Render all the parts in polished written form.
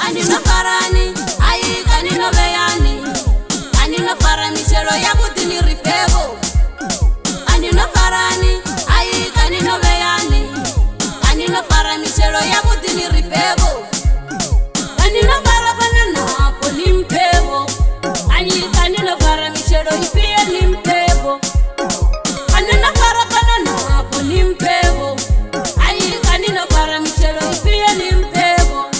Anino farani, ai kanino veyani. Anino fara michelo ya butini ripego. Anino farani, ai kanino veyani. Anino fara michelo ya butini ripego. Anino fara banana poni mpego. Anino fara michelo ipia ni mpego. Anino fara banana poni mpego. Anino fara michelo ipia ni mpego.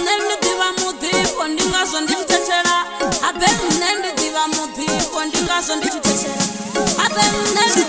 Nende diva mudipo ndingazo ndichitechera. Abe nende diva mudipo ndingazo ndichitechera. Abe nende